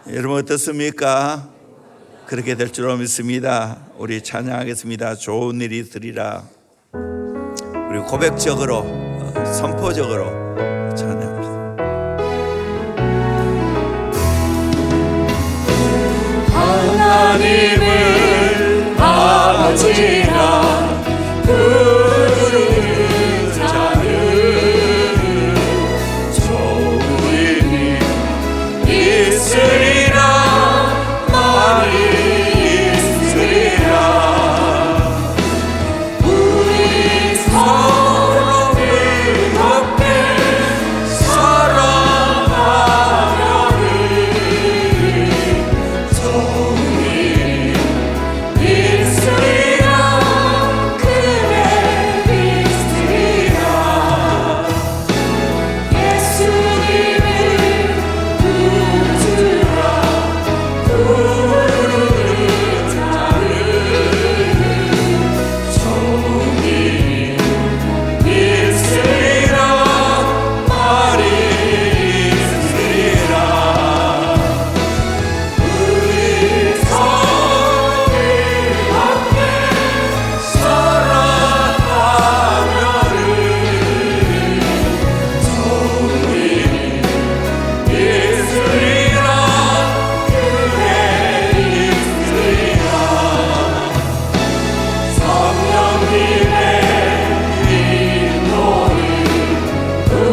여러분 어떻습니까? 그렇게 될 줄 믿습니다. 우리 찬양하겠습니다. 좋은 일이 있으리라. 우리 고백적으로 선포적으로 찬양합니다. 하나님을 아버지라 부르는 자는 좋은 일이 있으리라. 많이 있으리라. 우리 서로 즐겁게 살아가려니 좋은 일이 있으리라. 그래 있으리라. 예수님을 붙들어 부르는 자는 좋은 일이 있으리라. 많이 있으리라. 우리 서로 함께 살아가려니 좋은 일이 있으리라. 그래 있으리라. 성령님의 인도를 구하는 자는 좋은 일이 있으리라.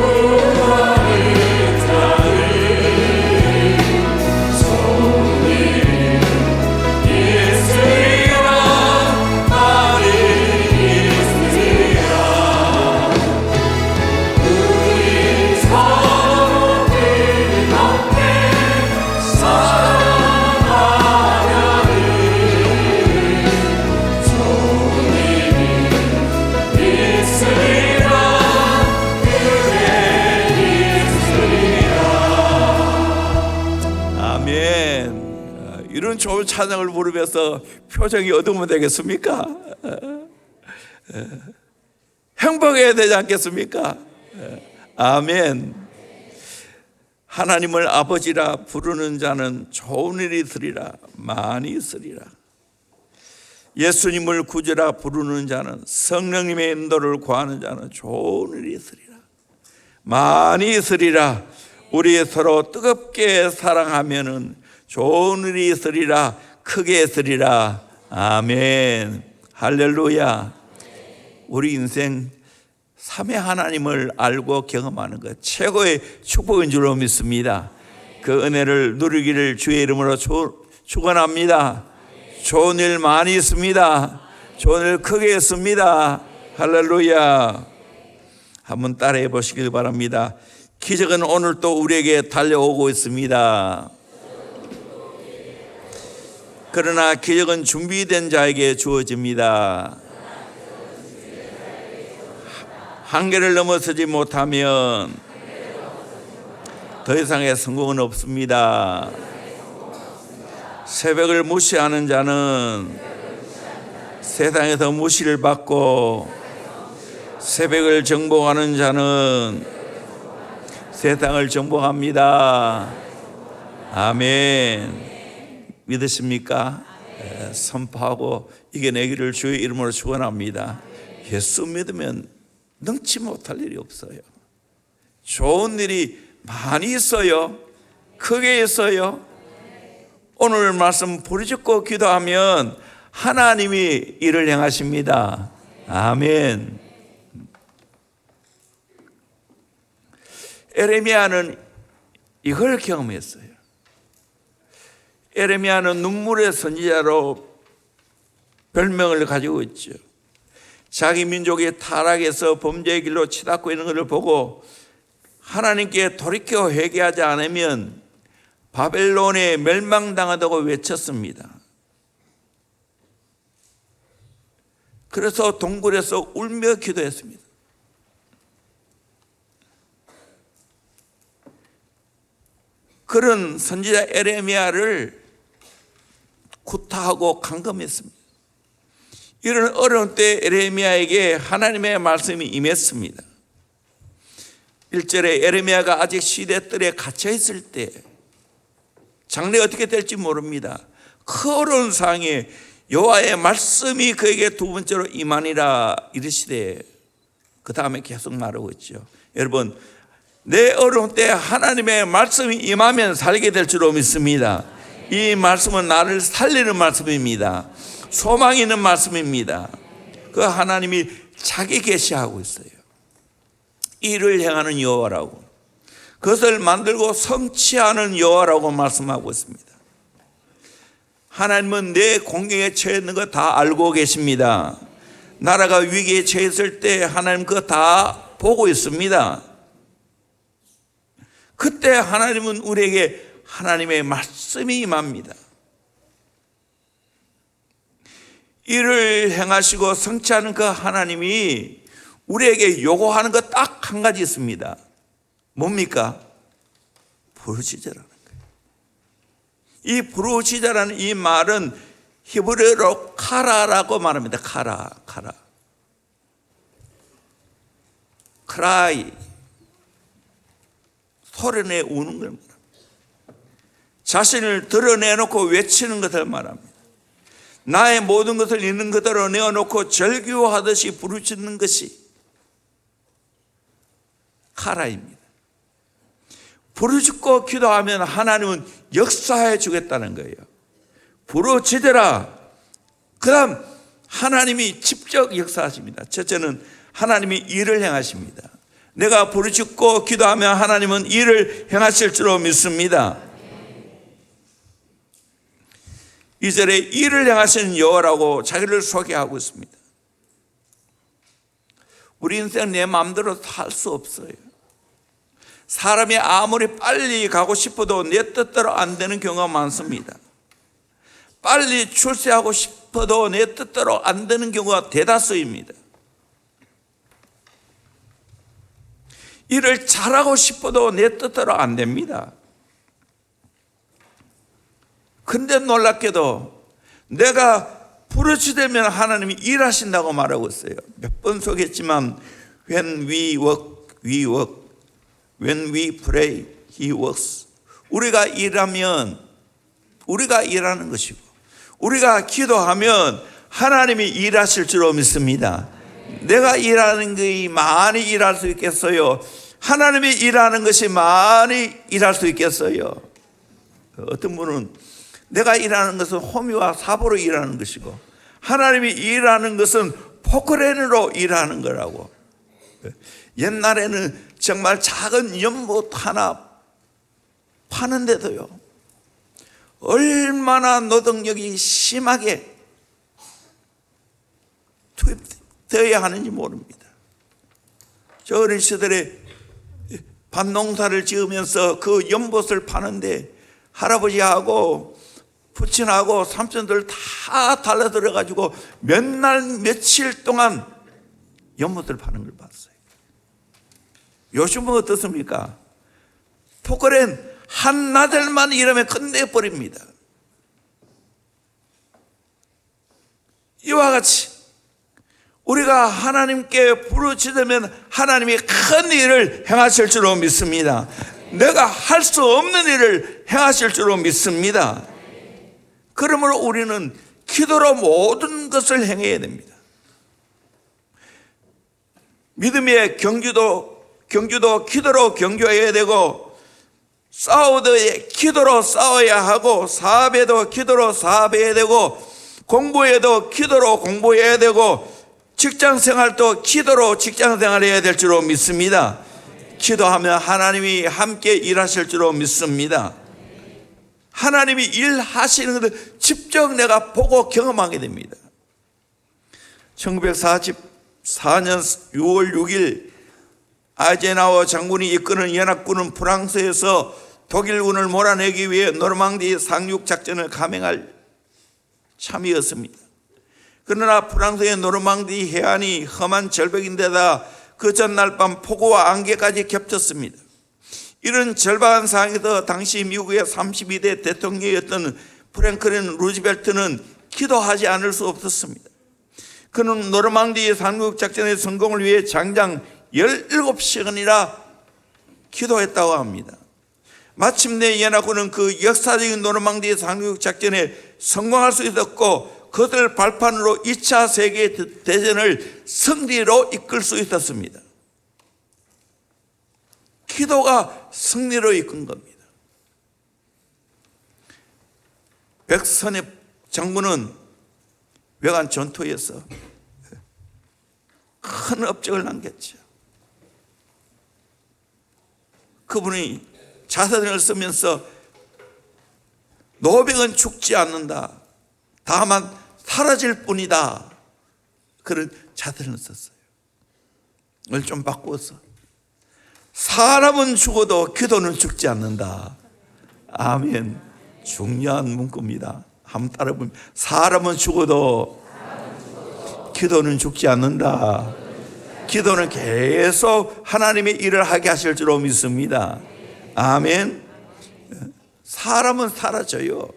많이 있으리라. 우리 서로 함께 살아가려니 좋은 일이 있으리라. 그래 있으리라. 아멘. 이런 좋은 찬양을 부르면서 표정이 어두우면 되겠습니까? 행복해야 되지 않겠습니까? 아멘. 하나님을 아버지라 부르는 자는 좋은 일이 있으리라. 많이 있으리라. 예수님을 구주라 부르는 자는, 성령님의 인도를 구하는 자는 좋은 일이 있으리라. 많이 있으리라. 우리 서로 뜨겁게 사랑하면은 좋은 일이 있으리라. 크게 있으리라. 아멘. 할렐루야. 우리 인생 삼위 하나님을 알고 경험하는 것 최고의 축복인 줄로 믿습니다. 그 은혜를 누리기를 주의 이름으로 축원합니다. 좋은 일 많이 있습니다. 좋은 일 크게 있습니다. 할렐루야. 한번 따라해 보시길 바랍니다. 기적은 오늘 또 우리에게 달려오고 있습니다. 그러나 기적은 준비된 자에게 주어집니다. 한계를 넘어서지 못하면 더 이상의 성공은 없습니다. 새벽을 무시하는 자는 세상에서 무시를 받고, 새벽을 정복하는 자는 세상을 정복합니다. 아멘. 믿으십니까? 선포하고 이겨내기를 주의 이름으로 축원합니다. 예수 믿으면 능치 못할 일이 없어요. 좋은 일이 많이 있어요. 크게 있어요. 오늘 말씀 부르짖고 기도하면 하나님이 일을 행하십니다. 아멘. 에레미야는 이걸 경험했어요. 에레미야는 눈물의 선지자로 별명을 가지고 있죠. 자기 민족이 타락해서 범죄의 길로 치닫고 있는 것을 보고 하나님께 돌이켜 회개하지 않으면 바벨론에 멸망당하다고 외쳤습니다. 그래서 동굴에서 울며 기도했습니다. 그런 선지자 에레미야를 구타하고 감금했습니다. 이런 어려운 때 에레미야에게 하나님의 말씀이 임했습니다. 1절에 에레미야가 아직 시대뜰에 갇혀 있을 때 장래 어떻게 될지 모릅니다. 그 어려운 상황에 여호와의 말씀이 그에게 두 번째로 임하니라 이르시되, 그 다음에 계속 말하고 있죠. 여러분, 내 어려운 때 하나님의 말씀이 임하면 살게 될 줄로 믿습니다. 이 말씀은 나를 살리는 말씀입니다. 소망이 있는 말씀입니다. 그 하나님이 자기 계시하고 있어요. 일을 행하는 여호와라고, 그것을 만들고 성취하는 여호와라고 말씀하고 있습니다. 하나님은 내 공경에 처해 있는 거 다 알고 계십니다. 나라가 위기에 처했을 때 하나님 그거 다 보고 있습니다. 그때 하나님은 우리에게 하나님의 말씀이 임합니다. 일을 행하시고 성취하는 그 하나님이 우리에게 요구하는 것 딱 한 가지 있습니다. 뭡니까? 부르짖으라는 거예요. 이 부르짖으라는 이 말은 히브리어로 카라라고 말합니다. 카라. 크라이, 소리내 우는 걸 말합니다. 자신을 드러내놓고 외치는 것을 말합니다. 나의 모든 것을 있는 그대로 내어놓고 절규하듯이 부르짖는 것이 카라입니다. 부르짖고 기도하면 하나님은 역사해 주겠다는 거예요. 부르짖으라. 그 다음 하나님이 직접 역사하십니다. 첫째는 하나님이 일을 행하십니다. 내가 부르짖고 기도하면 하나님은 일을 행하실 줄로 믿습니다. 2절에 일을 행하시는 여호와라고 자기를 소개하고 있습니다. 우리 인생 내 마음대로 살 수 없어요. 사람이 아무리 빨리 가고 싶어도 내 뜻대로 안 되는 경우가 많습니다. 빨리 출세하고 싶어도 내 뜻대로 안 되는 경우가 대다수입니다. 일을 잘하고 싶어도 내 뜻대로 안 됩니다. 근데 놀랍게도 내가 부르짖으면 하나님이 일하신다고 말하고 있어요. 몇 번 소개했지만 when we work, we work. When we pray, He works. 우리가 일하면 우리가 일하는 것이고, 우리가 기도하면 하나님이 일하실 줄로 믿습니다. 내가 일하는 것이 많이 일할 수 있겠어요? 하나님이 일하는 것이 많이 일할 수 있겠어요? 어떤 분은 내가 일하는 것은 호미와 사보로 일하는 것이고, 하나님이 일하는 것은 포크레인으로 일하는 거라고. 옛날에는 정말 작은 연못 하나 파는데도요, 얼마나 노동력이 심하게 투입되어야 하는지 모릅니다. 저 어린 시절에 밭농사를 지으면서 그 연못을 파는데 할아버지하고 부친하고 삼촌들 다 달라들어 가지고 몇 날 며칠 동안 연못을 파는 걸 봤어요. 요즘은 어떻습니까? 포크레인 한나절만 일하면 끝내버립니다. 이와 같이 우리가 하나님께 부르짖으면 하나님이 큰 일을 행하실 줄로 믿습니다. 내가 할 수 없는 일을 행하실 줄로 믿습니다. 그러므로 우리는 기도로 모든 것을 행해야 됩니다. 믿음의 경주도 기도로 경주해야 되고, 싸우도 기도로 싸워야 하고, 사업에도 기도로 사업해야 되고, 공부에도 기도로 공부해야 되고, 직장생활도 기도로 직장생활해야 될 줄로 믿습니다. 기도하면 하나님이 함께 일하실 줄로 믿습니다. 하나님이 일하시는 것을 직접 내가 보고 경험하게 됩니다. 1944년 6월 6일 아이젠하워 장군이 이끄는 연합군은 프랑스에서 독일군을 몰아내기 위해 노르망디 상륙 작전을 감행할 참이었습니다. 그러나 프랑스의 노르망디 해안이 험한 절벽인데다 그 전날 밤 폭우와 안개까지 겹쳤습니다. 이런 절박한 상황에서 당시 미국의 32대 대통령이었던 프랭클린 루즈벨트는 기도하지 않을 수 없었습니다. 그는 노르망디 상륙 작전의 성공을 위해 장장 17시간이나 기도했다고 합니다. 마침내 연합군은 그 역사적인 노르망디 상륙 작전에 성공할 수 있었고 그것을 발판으로 2차 세계대전을 승리로 이끌 수 있었습니다. 기도가 승리로 이끈 겁니다. 백선엽 장군은 외관 전투에서 큰 업적을 남겼죠. 그분이 자서전을 쓰면서 노병은 죽지 않는다, 다만 사라질 뿐이다, 그런 자서전을 썼어요. 이걸 좀 바꾸어서 사람은 죽어도 기도는 죽지 않는다. 아멘. 중요한 문구입니다. 한번 따라 보면, 사람은 죽어도 기도는 죽지 않는다. 기도는 계속 하나님의 일을 하게 하실 줄로 믿습니다. 아멘. 사람은 사라져요.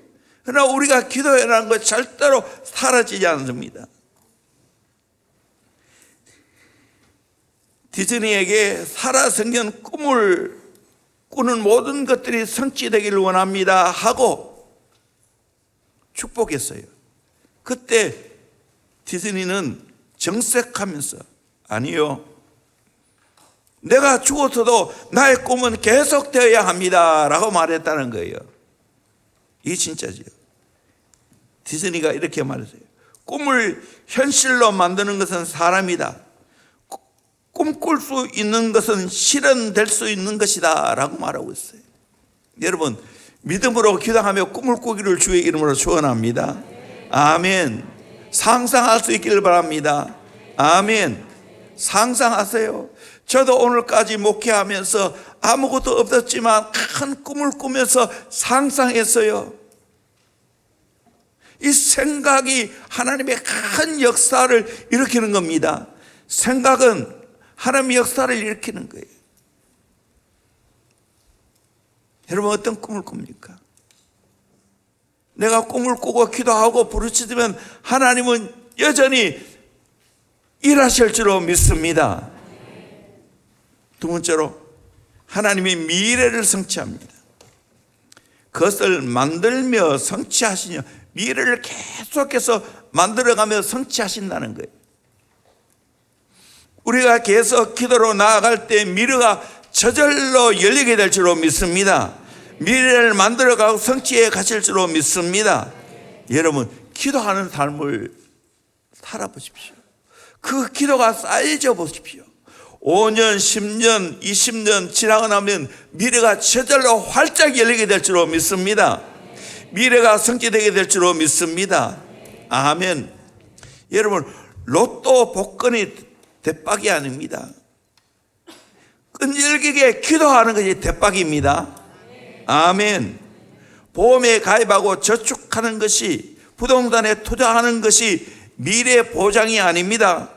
그러나 우리가 기도해라는 것 절대로 사라지지 않습니다. 디즈니에게 살아생전 꿈을 꾸는 모든 것들이 성취되기를 원합니다 하고 축복했어요. 그때 디즈니는 정색하면서, 아니요, 내가 죽어서도 나의 꿈은 계속되어야 합니다 라고 말했다는 거예요. 이게 진짜지요. 디즈니가 이렇게 말했어요. 꿈을 현실로 만드는 것은 사람이다. 꿈꿀 수 있는 것은 실현될 수 있는 것이다 라고 말하고 있어요. 여러분, 믿음으로 기도하며 꿈을 꾸기를 주의 이름으로 축원합니다. 아멘. 상상할 수 있기를 바랍니다. 아멘. 상상하세요. 저도 오늘까지 목회하면서 아무것도 없었지만 큰 꿈을 꾸면서 상상했어요. 이 생각이 하나님의 큰 역사를 일으키는 겁니다. 생각은 하나님의 역사를 일으키는 거예요. 여러분, 어떤 꿈을 꿉니까? 내가 꿈을 꾸고 기도하고 부르짖으면 하나님은 여전히 일하실 줄로 믿습니다. 두 번째로, 하나님이 미래를 성취합니다. 그것을 만들며 성취하시며 미래를 계속해서 만들어가며 성취하신다는 거예요. 우리가 계속 기도로 나아갈 때 미래가 저절로 열리게 될 줄로 믿습니다. 미래를 만들어가고 성취해 가실 줄로 믿습니다. 여러분, 기도하는 삶을 살아보십시오. 그 기도가 쌓여져 보십시오. 5년, 10년, 20년 지나고 나면 미래가 저절로 활짝 열리게 될 줄로 믿습니다. 미래가 성취되게 될 줄로 믿습니다. 아멘. 여러분, 로또 복권이 대박이 아닙니다. 끈질기게 기도하는 것이 대박입니다. 아멘. 보험에 가입하고 저축하는 것이, 부동산에 투자하는 것이 미래 보장이 아닙니다.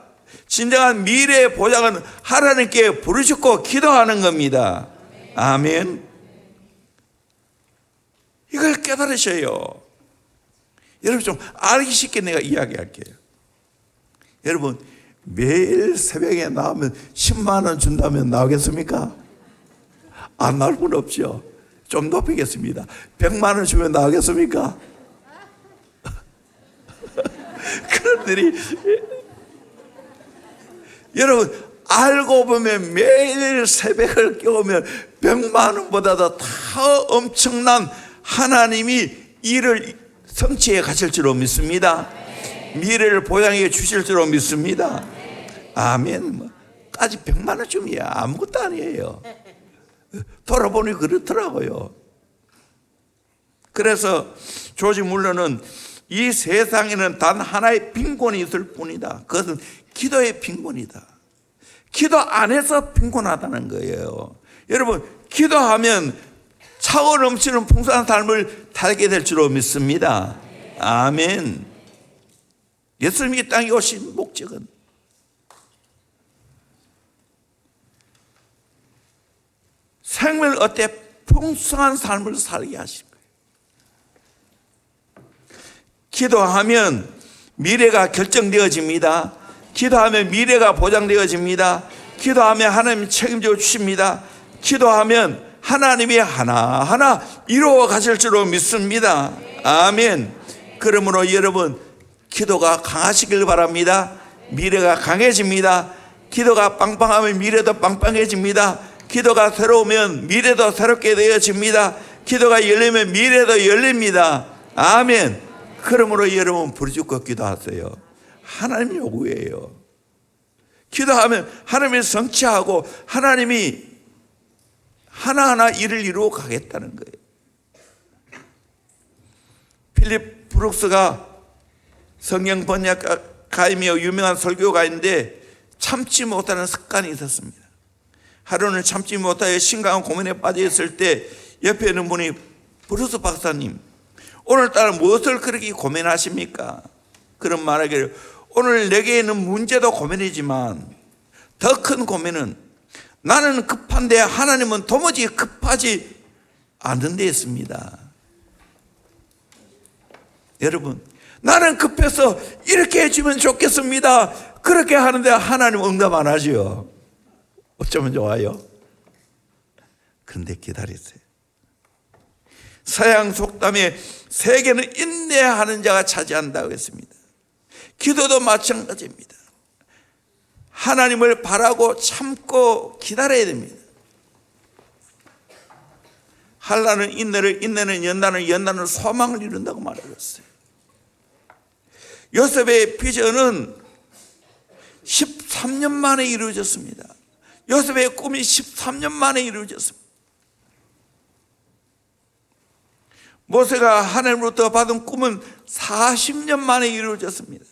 진정한 미래 보장은 하나님께 부르짖고 기도하는 겁니다. 아멘. 이걸 깨달으셔요. 여러분, 좀 알기 쉽게 내가 이야기할게요. 여러분, 매일 새벽에 나오면 10만 원 준다면 나오겠습니까? 안 나올 분 없죠. 좀 높이겠습니다. 100만 원 주면 나오겠습니까? 그런 일이, 여러분, 알고 보면 매일 새벽을 깨우면 100만 원보다도 더 엄청난 하나님이 일을 성취해 가실 줄로 믿습니다. 미래를 보장해 주실 줄로 믿습니다. 아멘. 까지 100만 원쯤이야. 아무것도 아니에요. 돌아보니 그렇더라고요. 그래서 조지 물러는 이 세상에는 단 하나의 빈곤이 있을 뿐이다. 그것은 기도의 빈곤이다. 기도 안에서 빈곤하다는 거예요. 여러분, 기도하면 차고 넘치는 풍성한 삶을 살게 될 줄로 믿습니다. 아멘. 예수님이 이 땅에 오신 목적은 생명을 얻되 풍성한 삶을 살게 하신 거예요. 기도하면 미래가 결정되어집니다. 기도하면 미래가 보장되어집니다. 기도하면 하나님이 책임져 주십니다. 기도하면 하나님이 하나하나 이루어 가실 줄로 믿습니다. 아멘. 그러므로 여러분, 기도가 강하시길 바랍니다. 미래가 강해집니다. 기도가 빵빵하면 미래도 빵빵해집니다. 기도가 새로우면 미래도 새롭게 되어집니다. 기도가 열리면 미래도 열립니다. 아멘. 그러므로 여러분, 부르짖고 기도하세요. 하나님 요구예요. 기도하면 하나님이 성취하고 하나님이 하나하나 일을 이루어 가겠다는 거예요. 필립 브룩스가 성경 번역가이며 유명한 설교가인데 참지 못하는 습관이 있었습니다. 하루는 참지 못하여 심각한 고민에 빠져 있을 때 옆에 있는 분이, 브루스 박사님, 오늘따라 무엇을 그렇게 고민하십니까? 그런 말하기를, 오늘 내게 있는 문제도 고민이지만 더 큰 고민은 나는 급한데 하나님은 도무지 급하지 않은 데 있습니다. 여러분, 나는 급해서 이렇게 해주면 좋겠습니다. 그렇게 하는데 하나님 응답 안 하죠. 어쩌면 좋아요? 그런데 기다리세요. 서양 속담에 세계는 인내하는 자가 차지한다고 했습니다. 기도도 마찬가지입니다. 하나님을 바라고 참고 기다려야 됩니다. 한라는 인내를, 인내는 연단을, 연단은 소망을 이룬다고 말했어요. 요셉의 비전은 13년 만에 이루어졌습니다. 요셉의 꿈이 13년 만에 이루어졌습니다. 모세가 하나님으로부터 받은 꿈은 40년 만에 이루어졌습니다.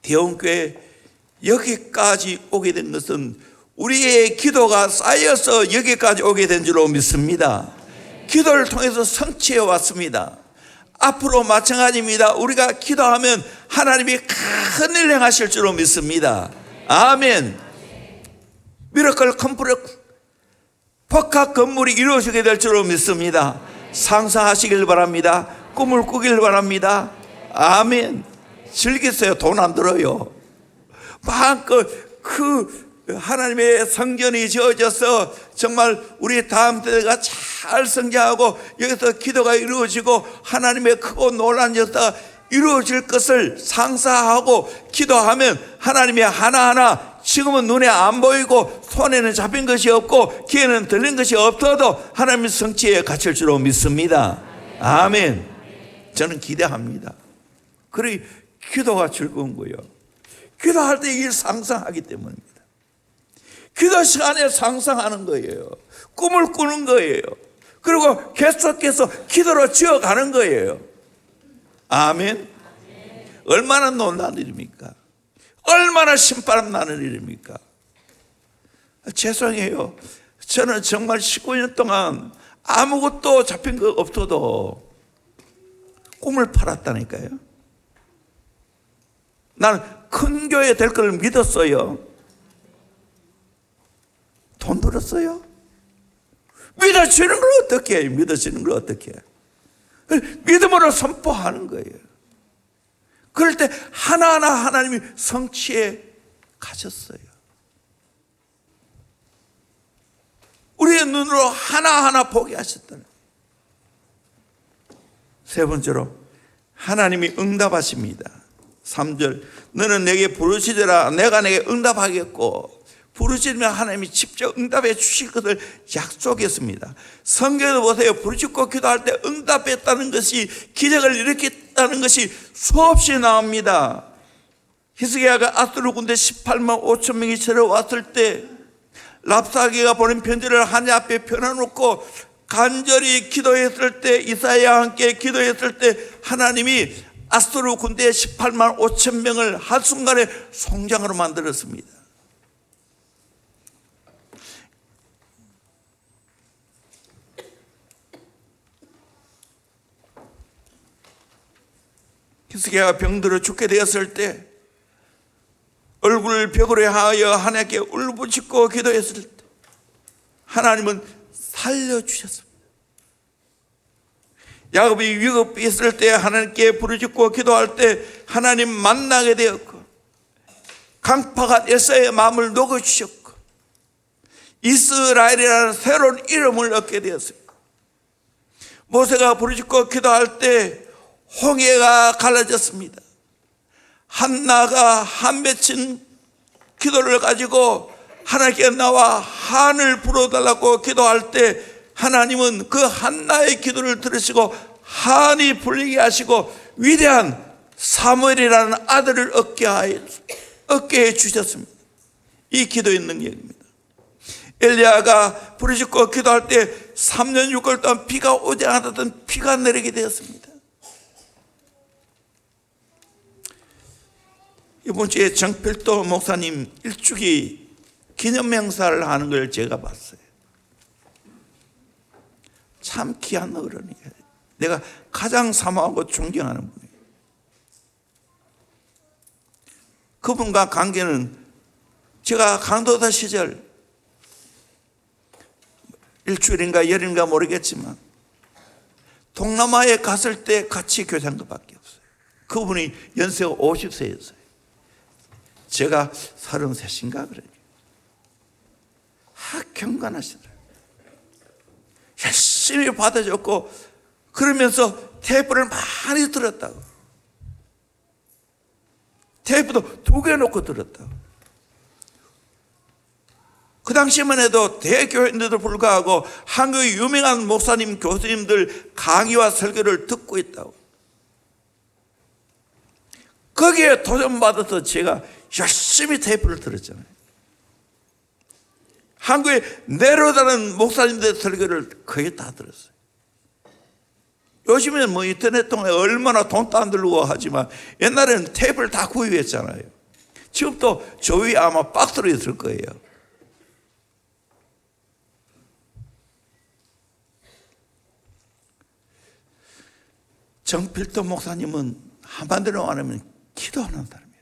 대원교회 여기까지 오게 된 것은 우리의 기도가 쌓여서 여기까지 오게 된 줄로 믿습니다. 기도를 통해서 성취해 왔습니다. 앞으로 마찬가지입니다. 우리가 기도하면 하나님이 큰일 행하실 줄로 믿습니다. 아멘. 미라클 컴플렉스 복합 건물이 이루어지게 될 줄로 믿습니다. 상상하시길 바랍니다. 꿈을 꾸길 바랍니다. 아멘. 즐기세요. 돈 안 들어요. 마음껏 하나님의 성전이 지어져서 정말 우리 다음 세대가 잘 성장하고 여기서 기도가 이루어지고 하나님의 크고 놀라운 역사가 이루어질 것을 상상하고 기도하면 하나님이 하나하나, 지금은 눈에 안 보이고 손에는 잡힌 것이 없고 귀에는 들린 것이 없어도 하나님의 성취에 갇힐 줄로 믿습니다. 아멘. 저는 기대합니다. 그래, 기도가 즐거운 거예요. 기도할 때 이 상상하기 때문입니다. 기도 시간에 상상하는 거예요. 꿈을 꾸는 거예요. 그리고 계속해서 기도로 지어가는 거예요. 아멘. 얼마나 놀라운 일입니까? 얼마나 신바람 나는 일입니까? 죄송해요. 저는 정말 19년 동안 아무것도 잡힌 거 없어도 꿈을 팔았다니까요. 나는 큰 교회 될 걸 믿었어요. 돈 들었어요? 믿어지는 걸 어떻게 해요? 믿어지는 걸 어떻게 해요? 믿음으로 선포하는 거예요. 그럴 때 하나하나 하나님이 성취해 가셨어요. 우리의 눈으로 하나하나 보게 하셨다는 거예요. 세 번째로, 하나님이 응답하십니다. 3절, 너는 내게 부르시더라 내가 내게 응답하겠고, 부르시면 하나님이 직접 응답해 주실 것을 약속했습니다. 성경에도 보세요. 부르짖고 기도할 때 응답했다는 것이, 기적을 일으켰다는 것이 수없이 나옵니다. 히스기야가 아수르 군대 18만 5천 명이 쳐들어왔을 때 랍사기가 보낸 편지를 하늘 앞에 펴놓고 간절히 기도했을 때, 이사야와 함께 기도했을 때 하나님이 아수르 군대 18만 5천 명을 한순간에 송장으로 만들었습니다. 히스기야가 병들어 죽게 되었을 때 얼굴을 벽으로 향하여 하나님께 울부짖고 기도했을 때 하나님은 살려주셨습니다. 야곱이 위급이 있을 때 하나님께 부르짖고 기도할 때 하나님 만나게 되었고, 강파가 에사의 마음을 녹여주셨고 이스라엘이라는 새로운 이름을 얻게 되었습니다. 모세가 부르짖고 기도할 때 홍해가 갈라졌습니다. 한나가 한 맺힌 기도를 가지고 하나님께 나와 한을 불어달라고 기도할 때 하나님은 그 한나의 기도를 들으시고 한이 불리게 하시고 위대한 사무엘이라는 아들을 얻게 해 주셨습니다. 이 기도의 능력입니다. 엘리야가 부르짖고 기도할 때 3년 6개월 동안 비가 오지 않았던 비가 내리게 되었습니다. 이번 주에 정필도 목사님 일주기 기념행사를 하는 걸 제가 봤어요. 참 귀한 어른이에요. 내가 가장 사모하고 존경하는 분이에요. 그분과 관계는 제가 강도사 시절 일주일인가 열인가 모르겠지만 동남아에 갔을 때 같이 교제한 것밖에 없어요. 그분이 연세가 50세였어요. 제가 33인가 그래요. 경건하시더라고요. 열심히 받아줬고 그러면서 테이프를 많이 들었다고. 테이프도 2개 놓고 들었다고. 그 당시만 해도 대교회인데도 불구하고 한국의 유명한 목사님, 교수님들 강의와 설교를 듣고 있다고. 거기에 도전받아서 제가 열심히 테이프를 들었잖아요. 한국에 내려다는 목사님들 설교를 거의 다 들었어요. 요즘에는 뭐 인터넷 통해 얼마나 돈도 안 들고 하지만 옛날에는 테이프를 다 구입했잖아요. 지금도 저 위에 아마 박스로 있을 거예요. 정필도 목사님은 한마디로 말하면 기도하는 사람이었어요.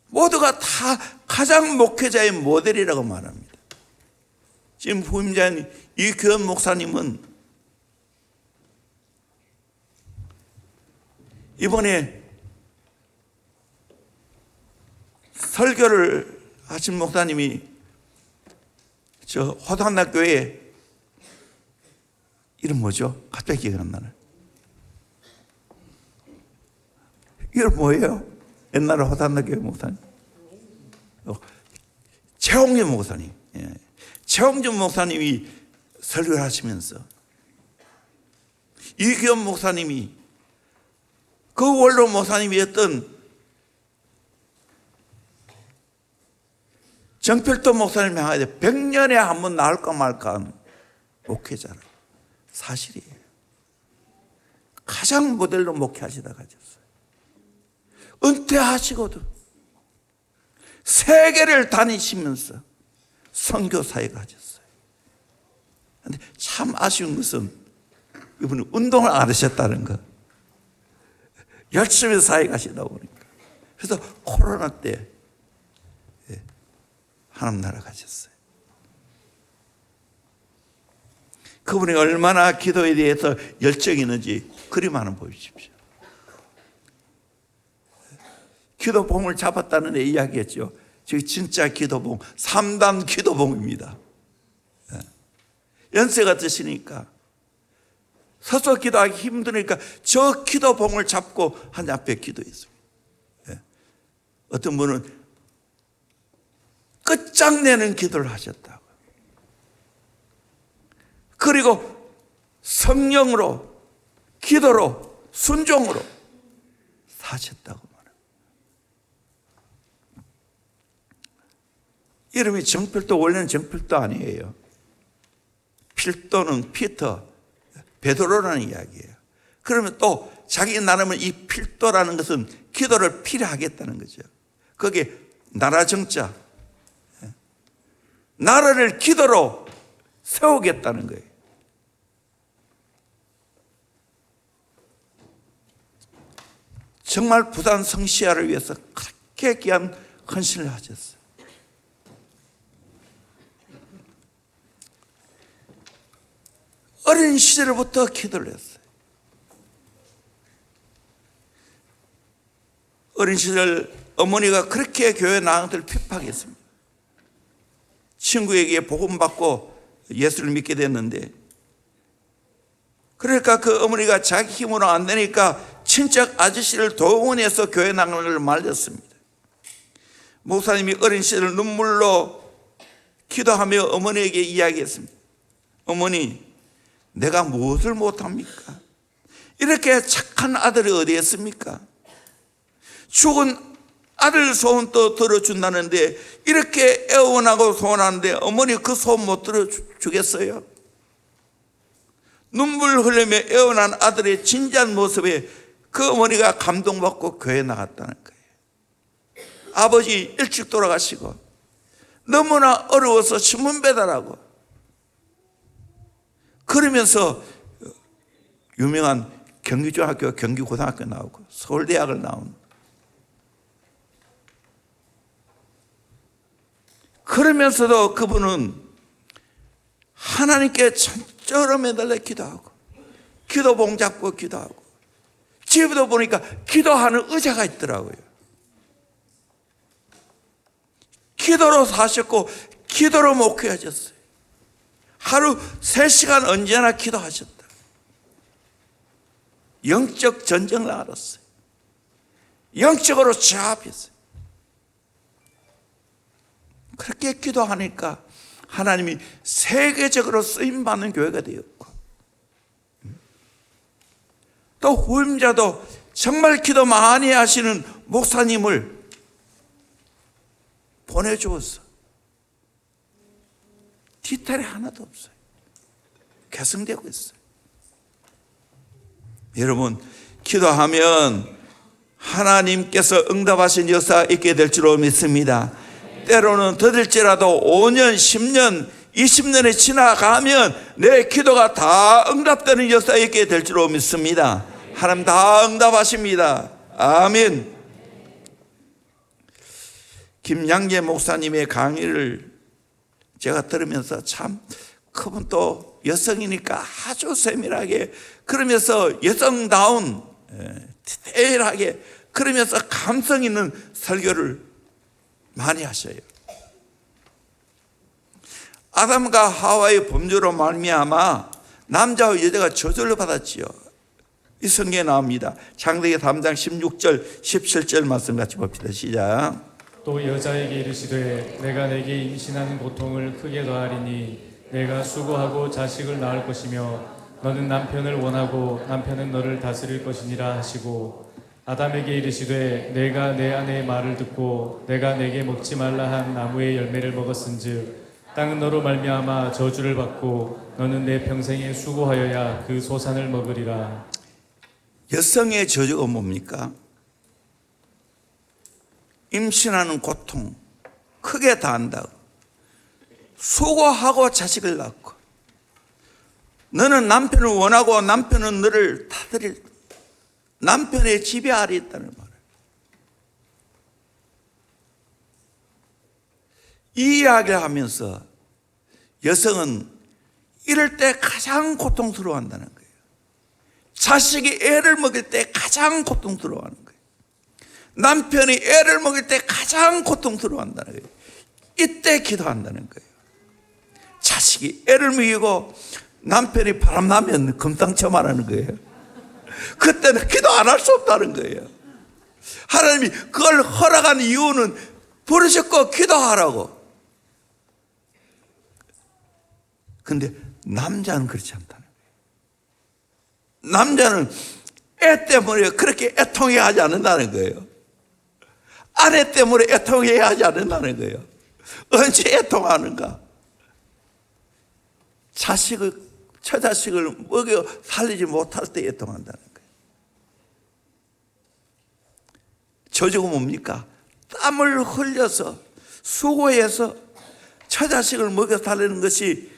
모두가 다 가장 목회자의 모델이라고 말합니다. 지금 부임자인 이규현 목사님은 이번에 설교를 하신 목사님이 저 호당학교에 이름 뭐죠? 갑자기 기억이 안 나네. 이름 뭐예요? 옛날에 호당학교 목사님 최홍준 목사님. 최홍준 목사님이 설교를 하시면서 이규현 목사님이 그 원로 목사님이었던 정필도 목사님이 하는데 100년에 한 번 나올까 말까 한 목회자라. 사실이에요. 가장 모델로 목회하시다 가셨어요. 은퇴하시고도 세계를 다니시면서 선교사에 가셨어요. 그런데 참 아쉬운 것은 이분이 운동을 안 하셨다는 거. 열심히 사회 가시다 보니까. 그래서 코로나 때 하나님 나라 가셨어요. 그분이 얼마나 기도에 대해서 열정이 있는지 그림 하나 보여주십시오. 기도봉을 잡았다는 데 이야기했죠. 저기 진짜 기도봉, 3단 기도봉입니다. 연세가 드시니까 서서 기도하기 힘드니까 저 기도봉을 잡고 하나님 앞에 기도했습니다. 어떤 분은 끝장내는 기도를 하셨다고. 그리고 성령으로, 기도로, 순종으로 사셨다고 말합니다. 이름이 정필도 원래는 정필도 아니에요. 필도는 피터, 베드로라는 이야기예요. 그러면 또 자기 나름은 이 필도라는 것은 기도를 필요하겠다는 거죠. 거기에 나라 정자, 나라를 기도로 세우겠다는 거예요. 정말 부산 성시아를 위해서 그렇게 귀한 헌신을 하셨어요. 어린 시절부터 기도를 했어요. 어린 시절 어머니가 그렇게 교회 나강들 핍박했습니다. 친구에게 복음 받고 예수를 믿게 됐는데, 그러니까 그 어머니가 자기 힘으로 안 되니까 친척 아저씨를 동원해서 교회 나강을 말렸습니다. 목사님이 어린 시절 눈물로 기도하며 어머니에게 이야기했습니다. 어머니, 내가 무엇을 못합니까? 이렇게 착한 아들이 어디 있습니까? 죽은 아들 소원도 들어준다는데 이렇게 애원하고 소원하는데 어머니 그 소원 못 들어주겠어요? 눈물 흘리며 애원한 아들의 진지한 모습에 그 어머니가 감동받고 교회에 나갔다는 거예요. 아버지 일찍 돌아가시고 너무나 어려워서 신문 배달하고, 그러면서 유명한 경기중학교, 경기고등학교 나오고 서울대학을 나온, 그러면서도 그분은 하나님께 천처럼 매달려 기도하고 기도봉 잡고 기도하고, 집에도 보니까 기도하는 의자가 있더라고요. 기도로 사셨고 기도로 목회하셨어요. 하루 3시간 언제나 기도하셨다. 영적 전쟁을 알았어요. 영적으로 제압했어요. 그렇게 기도하니까 하나님이 세계적으로 쓰임받는 교회가 되었고, 또 후임자도 정말 기도 많이 하시는 목사님을 보내주었어. 디테일이 하나도 없어요. 개성되고 있어요. 여러분, 기도하면 하나님께서 응답하신 역사가 있게 될 줄로 믿습니다. 때로는 더딜지라도 5년, 10년, 20년이 지나가면 내 기도가 다 응답되는 역사가 있게 될 줄로 믿습니다. 하나님 다 응답하십니다. 아멘. 김양재 목사님의 강의를 제가 들으면서 참, 그분 또 여성이니까 아주 세밀하게, 그러면서 여성다운 디테일하게, 그러면서 감성 있는 설교를 많이 하셔요. 아담과 하와의 범죄로 말미암아 남자와 여자가 저주를 받았지요. 이 성경에 나옵니다. 창세기 3장 16절 17절 말씀 같이 봅시다. 시작. 또 여자에게 이르시되 내가 내게 임신하는 고통을 크게 더하리니 내가 수고하고 자식을 낳을 것이며 너는 남편을 원하고 남편은 너를 다스릴 것이니라 하시고, 아담에게 이르시되 내가 내 아내의 말을 듣고 내가 내게 먹지 말라 한 나무의 열매를 먹었은즉 땅은 너로 말미암아 저주를 받고 너는 내 평생에 수고하여야 그 소산을 먹으리라. 여성의 저주가 뭡니까? 임신하는 고통 크게 다한다고, 수고하고 자식을 낳고, 너는 남편을 원하고 남편은 너를 다스릴, 남편의 지배 아래 있다는 말을. 이 이야기를 하면서 여성은 이럴 때 가장 고통스러워한다는 거예요. 자식이 애를 먹일 때 가장 고통스러워하는 거예요. 남편이 애를 먹일 때 가장 고통스러워한다는 거예요. 이때 기도한다는 거예요. 자식이 애를 먹이고 남편이 바람나면 금상첨화라는 거예요. 그때는 기도 안 할 수 없다는 거예요. 하나님이 그걸 허락한 이유는 부르셨고 기도하라고. 근데 남자는 그렇지 않다는 거예요. 남자는 애 때문에 그렇게 애통해 하지 않는다는 거예요. 아내 때문에 애통해 하지 않는다는 거예요. 언제 애통하는가? 처자식을 먹여 살리지 못할 때 애통한다는 거예요. 저주가 뭡니까? 땀을 흘려서 수고해서 처자식을 먹여 살리는 것이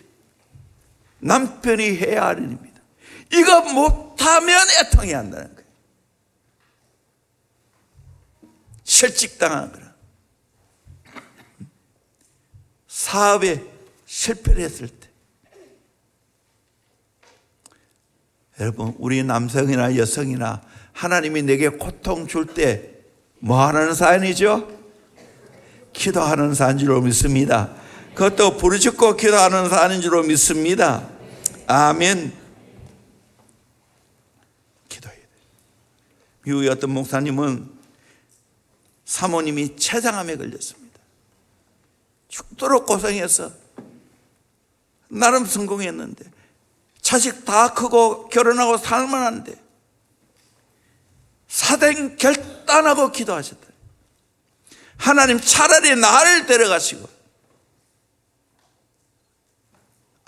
남편이 해야 할 일입니다. 이거 못하면 애통해야 한다는 거예요. 실직당한 거라. 사업에 실패를 했을 때, 여러분, 우리 남성이나 여성이나 하나님이 내게 고통 줄 때 뭐 하는 사연이죠? 기도하는 사연 줄로 믿습니다. 그것도 부르짖고 기도하는 사연인 줄로 믿습니다. 아멘. 기도해야 돼요. 미국의 어떤 목사님은 사모님이 췌장암에 걸렸습니다. 죽도록 고생해서 나름 성공했는데 자식 다 크고 결혼하고 살만한데 사된 결단하고 기도하셨다. 하나님 차라리 나를 데려가시고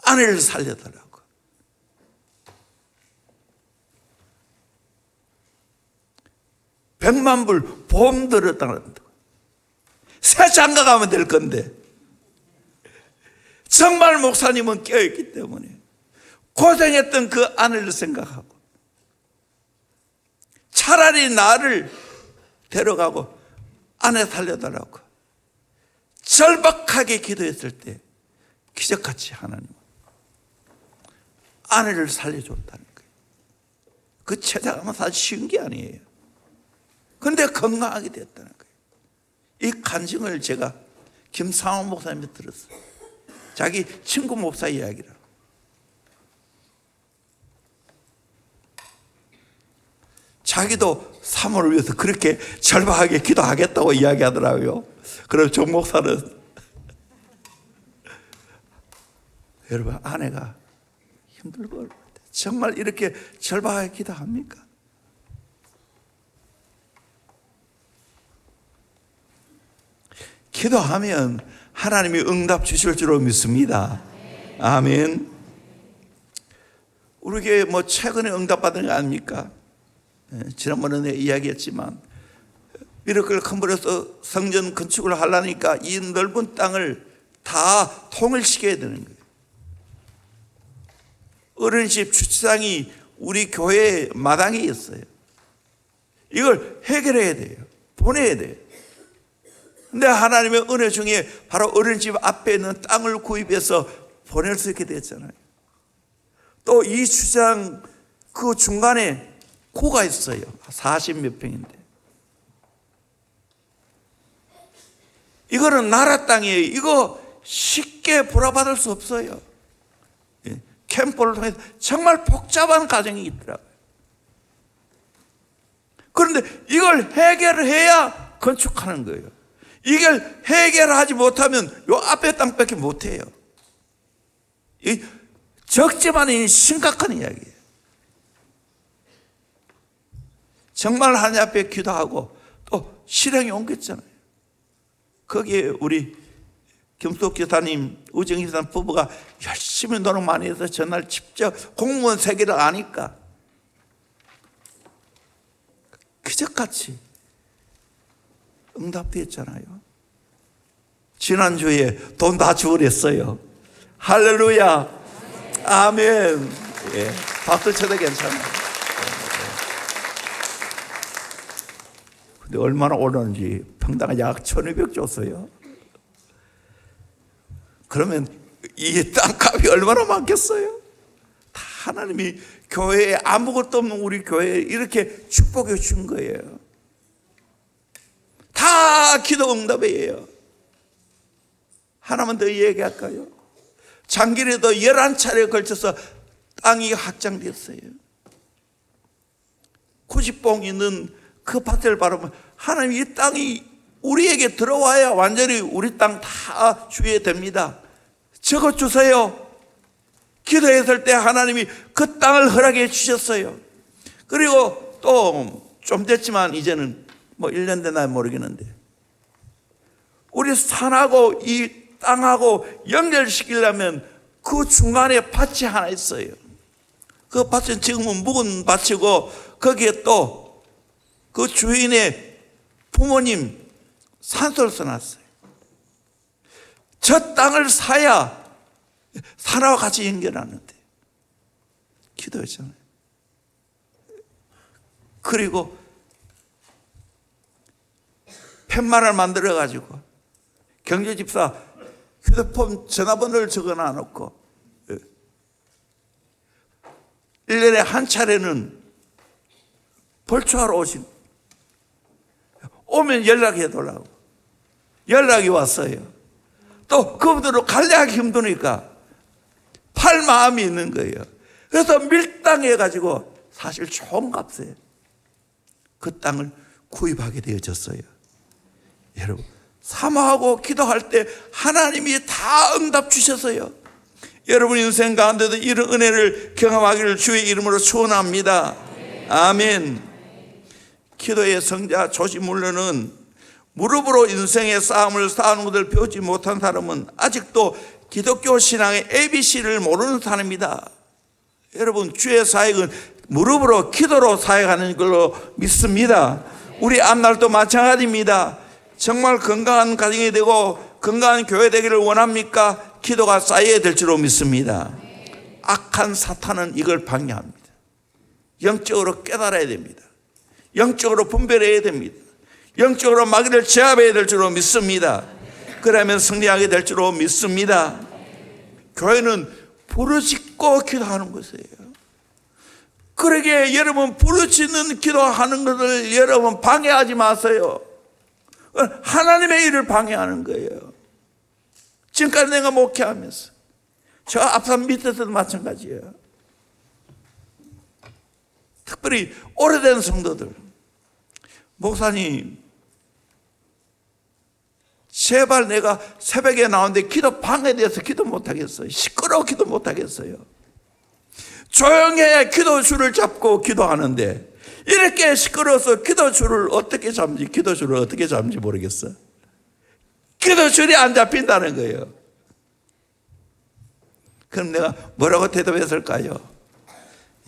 아내를 살려달라고. $100,000 보험 들었다는 새 장가 가면 될 건데 정말 목사님은 깨어있기 때문에 고생했던 그 아내를 생각하고 차라리 나를 데려가고 아내 살려달라고 절박하게 기도했을 때 기적같이 하나님은 아내를 살려줬다는 거예요. 그 췌장암은 사실 쉬운 게 아니에요. 그런데 건강하게 됐다는 거예요. 이 간증을 제가 김상원 목사님한테 들었어요. 자기 친구 목사 이야기라. 자기도 사모를 위해서 그렇게 절박하게 기도하겠다고 이야기하더라고요. 그럼 정 목사는 여러분 아내가 힘들고 정말 이렇게 절박하게 기도합니까? 기도하면 하나님이 응답 주실 줄로 믿습니다. 아멘. 우리 교회 뭐 최근에 응답받은 거 아닙니까? 지난번에 이야기했지만 미러클 컴플렉스 성전 건축을 하려니까 이 넓은 땅을 다 통일시켜야 되는 거예요. 어린이집 주차장이 우리 교회 마당에 있어요. 이걸 해결해야 돼요. 보내야 돼요. 근데 하나님의 은혜 중에 바로 어린이집 앞에 있는 땅을 구입해서 보낼 수 있게 됐잖아요. 또 이 주차장 그 중간에 고가 있어요. 40몇 평인데. 이거는 나라 땅이에요. 이거 쉽게 불화받을 수 없어요. 캠프를 통해서 정말 복잡한 과정이 있더라고요. 그런데 이걸 해결을 해야 건축하는 거예요. 이걸 해결하지 못하면 요 앞에 땅밖에 못해요. 이 적지만 심각한 이야기예요. 정말 하나님 앞에 기도하고 또 실행에 옮겼잖아요. 거기에 우리 김숙 기사님, 우정 기사님 부부가 열심히 노력 많이 해서 전날 직접 공무원 세계를 아니까 기적같이 응답됐잖아요. 지난주에 돈 다 주고랬어요. 할렐루야. 아멘. 예, 박수 쳐도 괜찮아요. 근데 얼마나 오르는지 평당 약 1,200 줬어요. 그러면 이 땅값이 얼마나 많겠어요? 다 하나님이 교회에 아무것도 없는 우리 교회에 이렇게 축복해 준 거예요. 다 기도 응답이에요. 하나만 더 얘기할까요? 장길에도 11차례에 걸쳐서 땅이 확장됐어요. 90봉 있는 그 밭을 바라보면 하나님 이 땅이 우리에게 들어와야 완전히 우리 땅 다 주의됩니다. 적어 주세요. 기도했을 때 하나님이 그 땅을 허락해 주셨어요. 그리고 또 좀 됐지만 이제는 뭐 1년 되나 모르겠는데 우리 산하고 이 땅하고 연결시키려면 그 중간에 밭이 하나 있어요. 그 밭은 지금은 묵은 밭이고 거기에 또 그 주인의 부모님 산소를 써놨어요. 저 땅을 사야 산하고 같이 연결하는데 기도했잖아요. 그리고 팻말을 만들어 가지고 경제집사 휴대폰 전화번호를 적어놔 놓고 1년에 한 차례는 벌초하러 오면 연락해 달라고. 연락이 왔어요. 또 그분들은 관리하기 힘드니까 팔 마음이 있는 거예요. 그래서 밀당해 가지고 사실 좋은 값에 그 땅을 구입하게 되어졌어요. 여러분, 사모하고 기도할 때 하나님이 다 응답 주셨어요. 여러분 인생 가운데도 이런 은혜를 경험하기를 주의 이름으로 축원합니다. 아멘. 기도의 성자 조지물러는 무릎으로 인생의 싸움을 싸우는 것을 배우지 못한 사람은 아직도 기독교 신앙의 ABC를 모르는 사람입니다. 여러분, 주의 사역은 무릎으로 기도로 사역하는 걸로 믿습니다. 우리 앞날도 마찬가지입니다. 정말 건강한 가정이 되고 건강한 교회 되기를 원합니까? 기도가 쌓여야 될 줄로 믿습니다. 악한 사탄은 이걸 방해합니다. 영적으로 깨달아야 됩니다. 영적으로 분별해야 됩니다. 영적으로 마귀를 제압해야 될 줄로 믿습니다. 그러면 승리하게 될 줄로 믿습니다. 교회는 부르짖고 기도하는 것이에요. 그러게 여러분, 부르짖는 기도하는 것을 여러분 방해하지 마세요. 하나님의 일을 방해하는 거예요. 지금까지 내가 목회하면서 저 앞산 밑에서도 마찬가지예요. 특별히 오래된 성도들, 목사님 제발 내가 새벽에 나오는데 기도 방해돼서 기도 못하겠어요. 시끄러워 기도 못하겠어요. 조용해야 기도줄을 잡고 기도하는데 이렇게 시끄러워서 기도줄을 어떻게 잡는지 모르겠어. 기도줄이 안 잡힌다는 거예요. 그럼 내가 뭐라고 대답했을까요?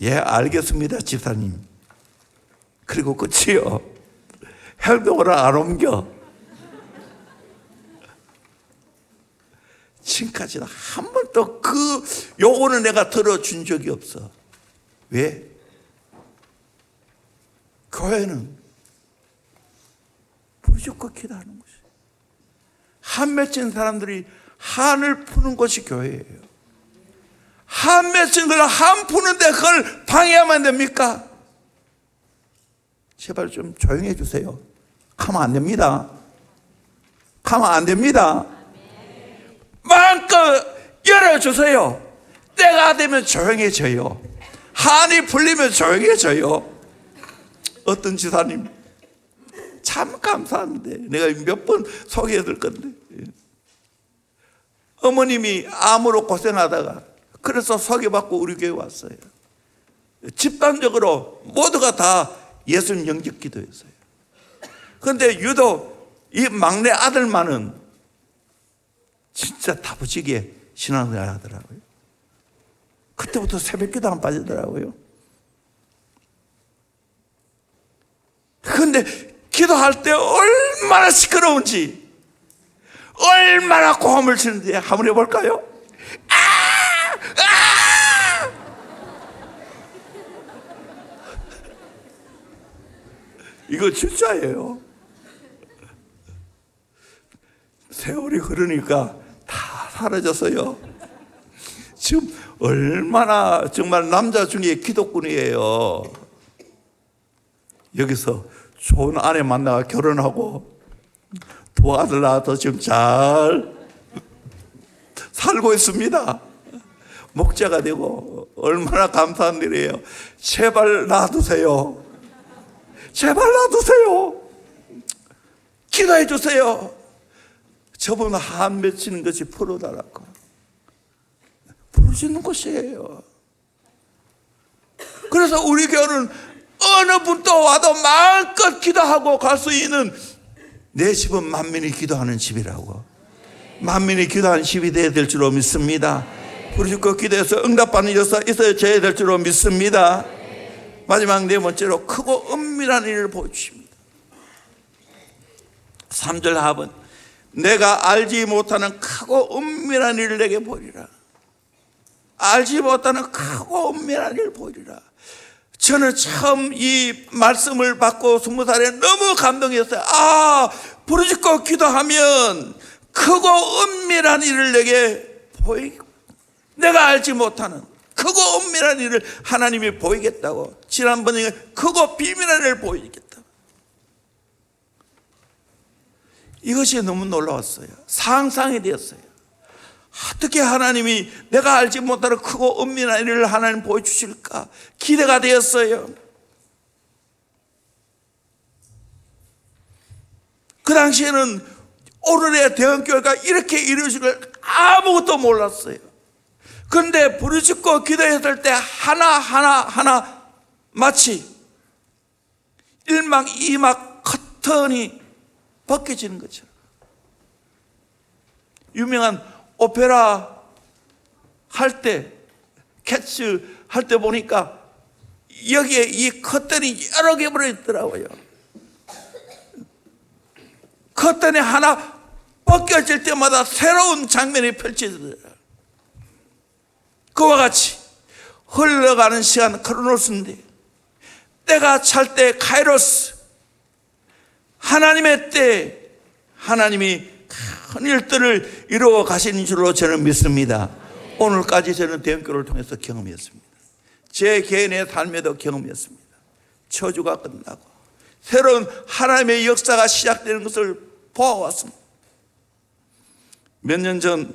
예, 알겠습니다, 집사님. 그리고 끝이요. 행동을 안 옮겨. 지금까지는 한 번도 그 요거는 내가 들어준 적이 없어. 왜? 교회는 부르짖고 기도하는 것이에요. 한 맺힌 사람들이 한을 푸는 것이 교회예요. 한 맺힌 걸 한 푸는데 그걸 방해하면 됩니까? 제발 좀 조용해 주세요. 가면 안 됩니다. 가면 안 됩니다. 마음껏 열어주세요. 때가 되면 조용해져요. 한이 풀리면 조용해져요. 어떤 지사님 참 감사한데 내가 몇 번 소개해줄 건데, 어머님이 암으로 고생하다가 그래서 소개받고 우리 교회 왔어요. 집단적으로 모두가 다 예수님 영접 기도했어요. 그런데 유독 이 막내 아들만은 진짜 다부지게 신앙생활 하더라고요. 그때부터 새벽기도 안 빠지더라고요. 그런데 기도할 때 얼마나 시끄러운지, 얼마나 고함을 치는지 한번 해볼까요? 이거 진짜예요. 세월이 흐르니까 다 사라졌어요. 지금 얼마나 정말 남자 중에 기독군이에요. 여기서 좋은 아내 만나가 결혼하고 두 아들 낳아서 지금 잘 살고 있습니다. 목자가 되고 얼마나 감사한 일이에요. 제발 놔두세요. 제발 놔두세요. 기도해 주세요. 저분 한 맺히는 것이 풀어달라고. 부르짖는 것이에요. 그래서 우리 교회는 어느 분도 와도 마음껏 기도하고 갈 수 있는, 내 집은 만민이 기도하는 집이라고. 만민이 기도하는 집이 되어야 될 줄로 믿습니다. 부르짖고 기도해서 응답받는 역사 있어야 될 줄로 믿습니다. 마지막 네 번째로 크고 은밀한 일을 보여주십니다. 3절 하번, 내가 알지 못하는 크고 은밀한 일을 내게 보이리라. 알지 못하는 크고 은밀한 일을 보이리라. 저는 처음 이 말씀을 받고 20살에 너무 감동했어요. 부르짖고 기도하면 크고 은밀한 일을 내게 보이고, 내가 알지 못하는 크고 은밀한 일을 하나님이 보이겠다고. 지난번에 크고 비밀한 일을 보이겠다. 이것이 너무 놀라웠어요. 상상이 되었어요. 어떻게 하나님이 내가 알지 못하는 크고 은밀한 일을 하나님 보여주실까 기대가 되었어요. 그 당시에는 오늘의 대형교회가 이렇게 이루어질 걸 아무것도 몰랐어요. 그런데 부르짖고 기도했을 때 하나 마치 일막 이막 커튼이 벗겨지는 거죠. 유명한 오페라 할 때, 캐츠 할 때 보니까 여기에 이 커튼이 여러 개 벌어있더라고요. 커튼이 하나 벗겨질 때마다 새로운 장면이 펼쳐지더라고요. 그와 같이 흘러가는 시간 크로노스인데 때가 찰 때 카이로스, 하나님의 때 하나님이 큰 일들을 이루어 가시는 줄로 저는 믿습니다. 오늘까지 저는 대형교회를 통해서 경험했습니다. 제 개인의 삶에도 경험했습니다. 저주가 끝나고 새로운 하나님의 역사가 시작되는 것을 보아왔습니다. 몇 년 전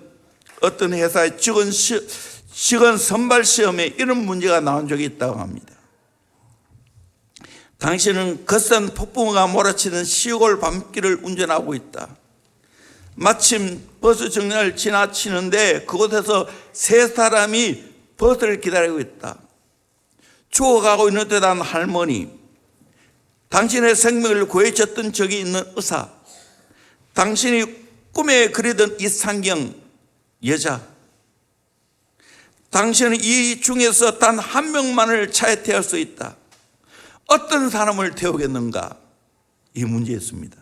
어떤 회사의 직원 선발 시험에 이런 문제가 나온 적이 있다고 합니다. 당신은 거센 폭풍우가 몰아치는 시골 밤길을 운전하고 있다. 마침 버스 정류장을 지나치는데 그곳에서 세 사람이 버스를 기다리고 있다. 죽어가고 있는 듯한 할머니, 당신의 생명을 구해줬던 적이 있는 의사, 당신이 꿈에 그리던 이상경 여자, 당신은 이 중에서 단 한 명만을 차에 태울 수 있다. 어떤 사람을 태우겠는가? 이 문제였습니다.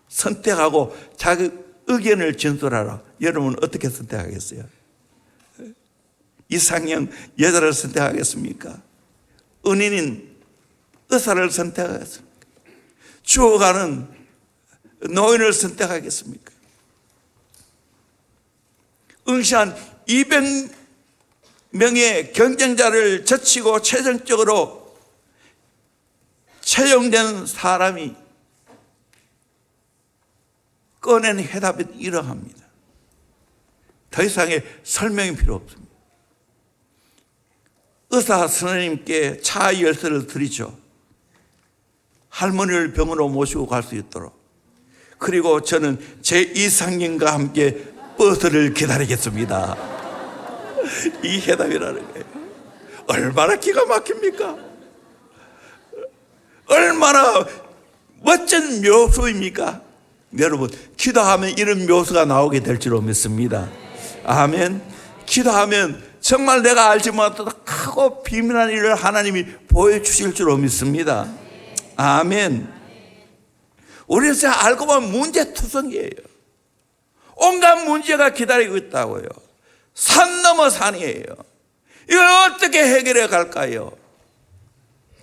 선택하고 자기 의견을 전설하라. 여러분 어떻게 선택하겠어요? 이상형 여자를 선택하겠습니까? 은인인 의사를 선택하겠습니까? 죽어가는 노인을 선택하겠습니까? 응시한 200명의 경쟁자를 제치고 최종적으로 채용된 사람이 꺼낸 해답이 이러합니다. 더 이상의 설명이 필요 없습니다. 의사 선생님께 차 열쇠를 드리죠. 할머니를 병원으로 모시고 갈 수 있도록. 그리고 저는 제 이상님과 함께 버스를 기다리겠습니다. 이 해답이라는 거예요. 얼마나 기가 막힙니까? 얼마나 멋진 묘수입니까? 여러분, 기도하면 이런 묘수가 나오게 될 줄로 믿습니다. 아멘. 기도하면 정말 내가 알지 못하던 크고 비밀한 일을 하나님이 보여주실 줄로 믿습니다. 아멘. 우리는 알고 보면 문제투성이에요. 온갖 문제가 기다리고 있다고요. 산 넘어 산이에요. 이걸 어떻게 해결해 갈까요?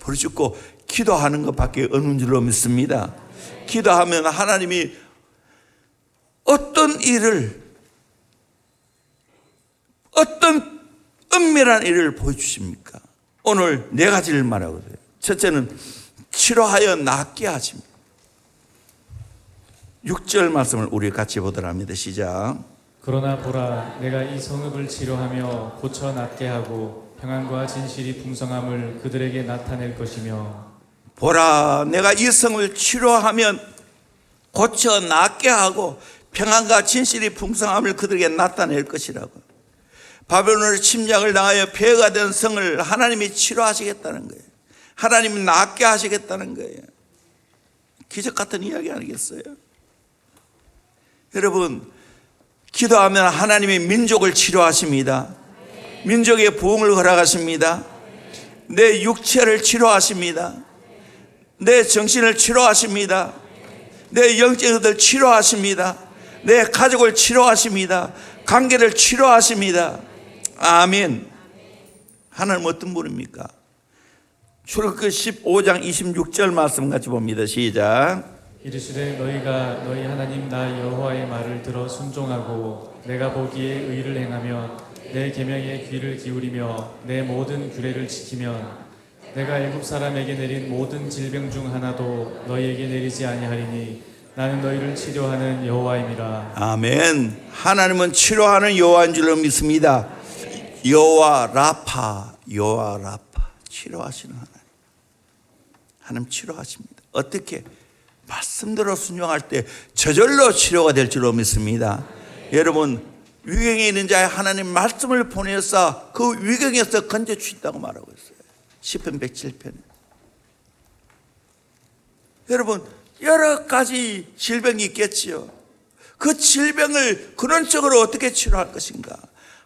부르짖고 기도하는 것밖에 없는 줄로 믿습니다. 기도하면 하나님이 어떤 일을, 어떤 은밀한 일을 보여주십니까? 오늘 네 가지를 말하거든요. 첫째는 치료하여 낫게 하십니다. 6절 말씀을 우리 같이 보도록 합니다. 시작. 그러나 보라, 내가 이 성읍을 치료하며 고쳐 낫게 하고 평안과 진실이 풍성함을 그들에게 나타낼 것이며, 보라, 내가 이 성을 치료하면 고쳐 낫게 하고 평안과 진실이 풍성함을 그들에게 나타낼 것이라고. 바벨론의 침략을 당하여 폐허가 된 성을 하나님이 치료하시겠다는 거예요. 하나님이 낫게 하시겠다는 거예요. 기적 같은 이야기 아니겠어요? 여러분, 기도하면 하나님이 민족을 치료하십니다. 민족의 부흥을 허락하십니다. 내 육체를 치료하십니다. 내 정신을 치료하십니다. 내 영적인 것을 치료하십니다. 내 가족을 치료하십니다. 관계를 치료하십니다. 아멘. 하나님 어떤 분입니까? 출애굽기 15장 26절 말씀 같이 봅니다. 시작. 이르시되 너희가 너희 하나님 나 여호와의 말을 들어 순종하고 내가 보기에 의를 행하며 내 계명에 귀를 기울이며 내 모든 규례를 지키면 내가 일곱 사람에게 내린 모든 질병 중 하나도 너희에게 내리지 아니하리니 나는 너희를 치료하는 여호와임이라. 아멘. 하나님은 치료하는 여호와인 줄로 믿습니다. 여호와 라파, 여호와 라파, 치료하시는 하나님. 하나님 치료하십니다. 어떻게? 말씀대로 순종할 때 저절로 치료가 될 줄로 믿습니다. 여러분, 위경에 있는 자의 하나님 말씀을 보내서 그 위경에서 건져주신다고 말하고 있어요. 시편 107편에. 여러분, 여러 가지 질병이 있겠지요. 그 질병을 근원적으로 어떻게 치료할 것인가?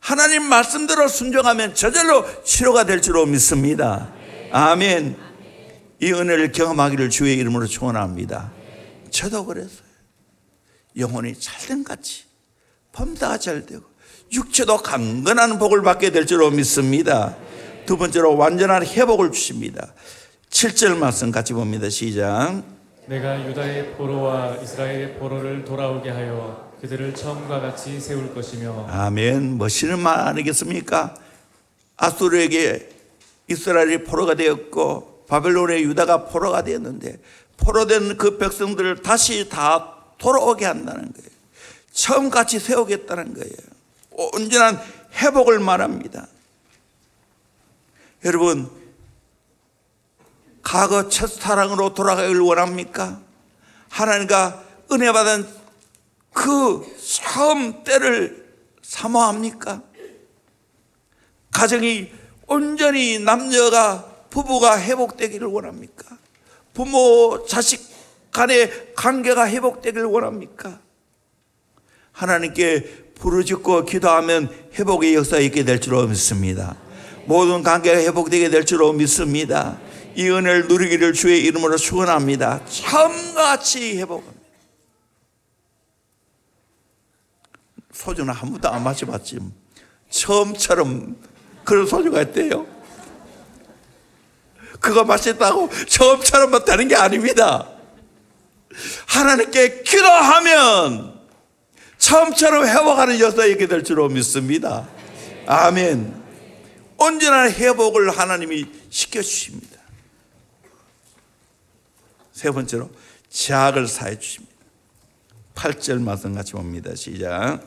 하나님 말씀대로 순종하면 저절로 치료가 될 줄로 믿습니다. 아멘. 이 은혜를 경험하기를 주의 이름으로 축원합니다. 저도 그랬어요. 영혼이 잘된 같이 범다가 잘되고 육체도 강건한 복을 받게 될 줄로 믿습니다. 두 번째로 완전한 회복을 주십니다. 7절 말씀 같이 봅니다. 시작. 내가 유다의 포로와 이스라엘의 포로를 돌아오게 하여 그들을 처음과 같이 세울 것이며. 아멘. 멋있는 말 아니겠습니까? 아수르에게 이스라엘이 포로가 되었고 바벨론의 유다가 포로가 되었는데 포로된 그 백성들을 다시 다 돌아오게 한다는 거예요. 처음같이 세우겠다는 거예요. 온전한 회복을 말합니다. 여러분, 과거 첫사랑으로 돌아가기를 원합니까? 하나님과 은혜 받은 그 처음 때를 사모합니까? 가정이 온전히 남녀가 부부가 회복되기를 원합니까? 부모 자식 간의 관계가 회복되기를 원합니까? 하나님께 부르짖고 기도하면 회복의 역사가 있게 될 줄로 믿습니다. 모든 관계가 회복되게 될 줄로 믿습니다. 이 은혜를 누리기를 주의 이름으로 축원합니다. 처음같이 회복합니다. 소주는 한 번도 안 마셔봤지 처음처럼 그런 소주가 있대요. 그거 마셨다고 처음처럼 되는 게 아닙니다. 하나님께 기도하면 처음처럼 회복하는 역사가 있게 될 줄로 믿습니다. 아멘. 온전한 회복을 하나님이 시켜주십니다. 세 번째로 죄악을 사해 주십니다. 8절 말씀 같이 봅니다. 시작.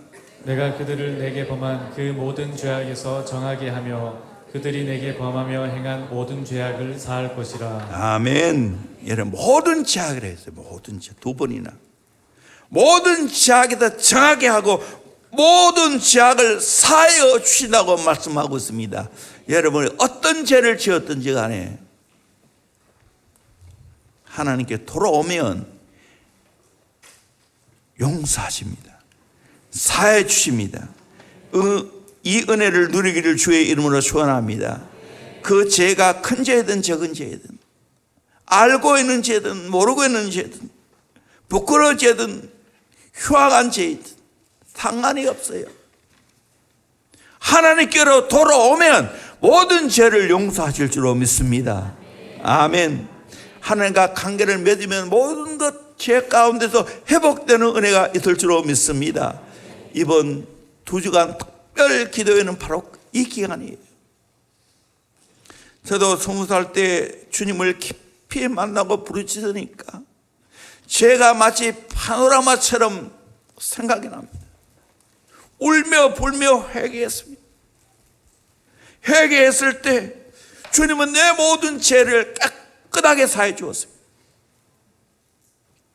내가 그들을 내게 범한 그 모든 죄악에서 정하게 하며 그들이 내게 범하며 행한 모든 죄악을 사할 것이라. 아멘. 여러분, 모든 죄악을 했어요. 모든 죄. 두 번이나. 모든 죄악에다 정하게 하고 모든 죄악을 사하여 주신다고 말씀하고 있습니다. 여러분, 어떤 죄를 지었든지 간에 하나님께 돌아오면 용서하십니다. 사해 주십니다. 이 은혜를 누리기를 주의 이름으로 축원합니다. 그 죄가 큰 죄든 적은 죄든 알고 있는 죄든 모르고 있는 죄든 부끄러운 죄든 흉악한 죄든 상관이 없어요. 하나님께로 돌아오면 모든 죄를 용서하실 줄로 믿습니다. 아멘. 하나님과 관계를 맺으면 모든 것 죄 가운데서 회복되는 은혜가 있을 줄로 믿습니다. 이번 2주간 특별 기도회는 바로 이 기간이에요. 저도 20살 때 주님을 깊이 만나고 부르짖으니까 죄가 마치 파노라마처럼 생각이 납니다. 울며 불며 회개했습니다. 회개했을 때 주님은 내 모든 죄를 깨끗하게 사해 주었습니다.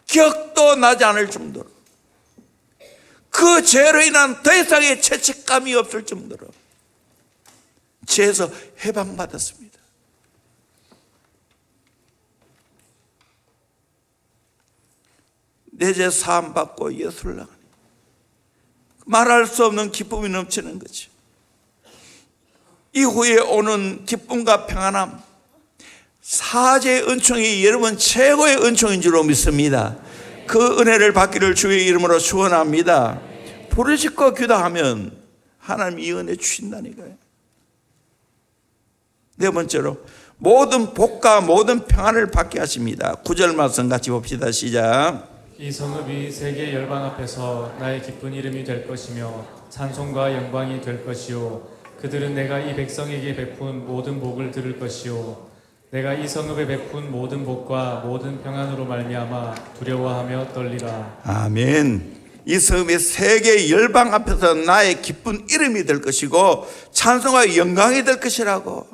격도 나지 않을 정도로 그 죄로 인한 더 이상의 죄책감이 없을 정도로 죄에서 해방받았습니다. 내 죄 사함받고 예수를 나가니 말할 수 없는 기쁨이 넘치는 거죠. 이후에 오는 기쁨과 평안함, 사죄의 은총이 여러분 최고의 은총인 줄로 믿습니다. 그 은혜를 받기를 주의 이름으로 축원합니다. 부르짖고 기도하면 하나님 이 은혜 주신다니까요. 네 번째로 모든 복과 모든 평안을 받게 하십니다. 9절 말씀 같이 봅시다. 시작. 이 성읍이 세계 열방 앞에서 나의 기쁜 이름이 될 것이며 찬송과 영광이 될 것이요 그들은 내가 이 백성에게 베푼 모든 복을 들을 것이요 내가 이 성읍에 베푼 모든 복과 모든 평안으로 말미암아 두려워하며 떨리라. 아멘. 이 성읍의 세계 열방 앞에서 나의 기쁜 이름이 될 것이고 찬송과 영광이 될 것이라고.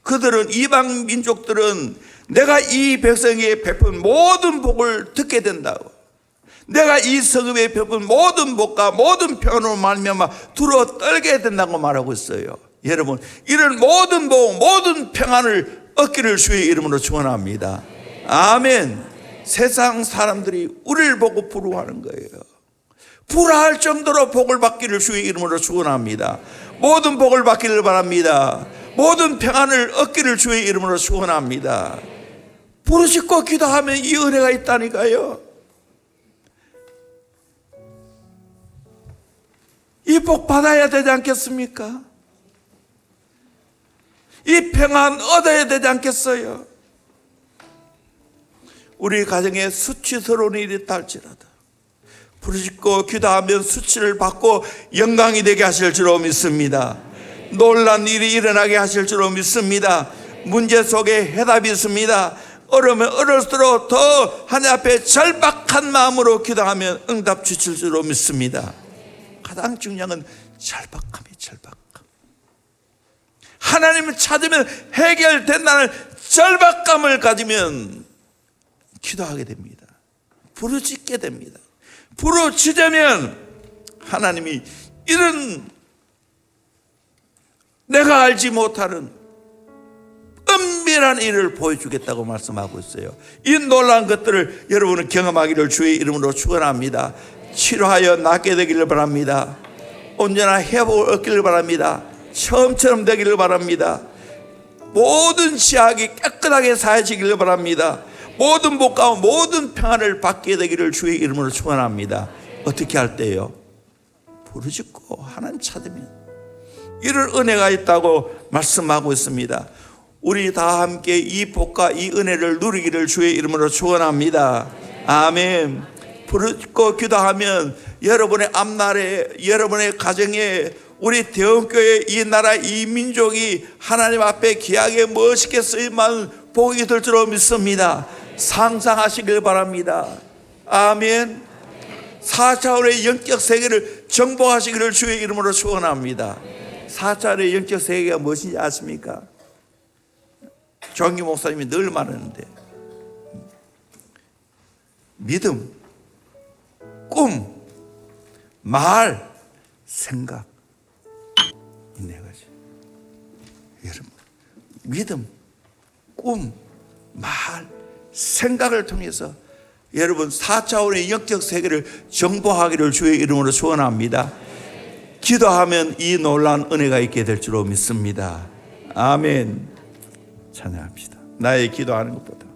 그들은, 이방 민족들은 내가 이 백성에게 베푼 모든 복을 듣게 된다고. 내가 이 성읍에 베푼 모든 복과 모든 평안으로 말미암아 두려워 떨게 된다고 말하고 있어요. 여러분, 이런 모든 복, 모든 평안을 얻기를 주의 이름으로 축원합니다. 아멘. 세상 사람들이 우리를 보고 부러워하는 거예요. 부러워할 정도로 복을 받기를 주의 이름으로 축원합니다. 모든 복을 받기를 바랍니다. 모든 평안을 얻기를 주의 이름으로 축원합니다. 부르짖고 기도하면 이 은혜가 있다니까요. 이 복 받아야 되지 않겠습니까? 이 평안 얻어야 되지 않겠어요? 우리 가정에 수치스러운 일이 있다 할지라도 부르짖고 기도하면 수치를 받고 영광이 되게 하실 줄로 믿습니다. 놀란 일이 일어나게 하실 줄로 믿습니다. 문제 속에 해답이 있습니다. 어려우면 어려울수록 더 하나님 앞에 절박한 마음으로 기도하면 응답 주실 줄로 믿습니다. 가장 중요한 건 절박함이 절박함. 하나님을 찾으면 해결된다는 절박감을 가지면 기도하게 됩니다. 부르짖게 됩니다. 부르짖으면 하나님이 이런 내가 알지 못하는 은밀한 일을 보여주겠다고 말씀하고 있어요. 이 놀라운 것들을 여러분은 경험하기를 주의 이름으로 축원합니다. 치료하여 낫게 되기를 바랍니다. 온전한 회복을 얻기를 바랍니다. 처음처럼 되기를 바랍니다. 모든 지약이 깨끗하게 사해지기를 바랍니다. 모든 복과 모든 평안을 받게 되기를 주의 이름으로 축원합니다. 어떻게 할 때요? 부르짖고 하나님 찾으면 이런 은혜가 있다고 말씀하고 있습니다. 우리 다 함께 이 복과 이 은혜를 누리기를 주의 이름으로 축원합니다. 아멘. 부르짖고 기도하면 여러분의 앞날에, 여러분의 가정에, 우리 대원교회, 이 나라, 이 민족이 하나님 앞에 귀하게 멋있게 쓰임만 복이 될 줄로 믿습니다. 상상하시길 바랍니다. 아멘. 4차원의 영적 세계를 정복하시기를 주의 이름으로 축원합니다. 4차원의 영적 세계가 무엇인지 아십니까? 조항기 목사님이 늘 말하는데 믿음, 꿈, 말, 생각, 이 네 가지. 여러분, 믿음, 꿈, 말, 생각을 통해서 여러분 4차원의 영적 세계를 정복하기를 주의 이름으로 축원합니다. 기도하면 이 놀라운 은혜가 있게 될 줄로 믿습니다. 아멘. 찬양합시다. 나의 기도하는 것보다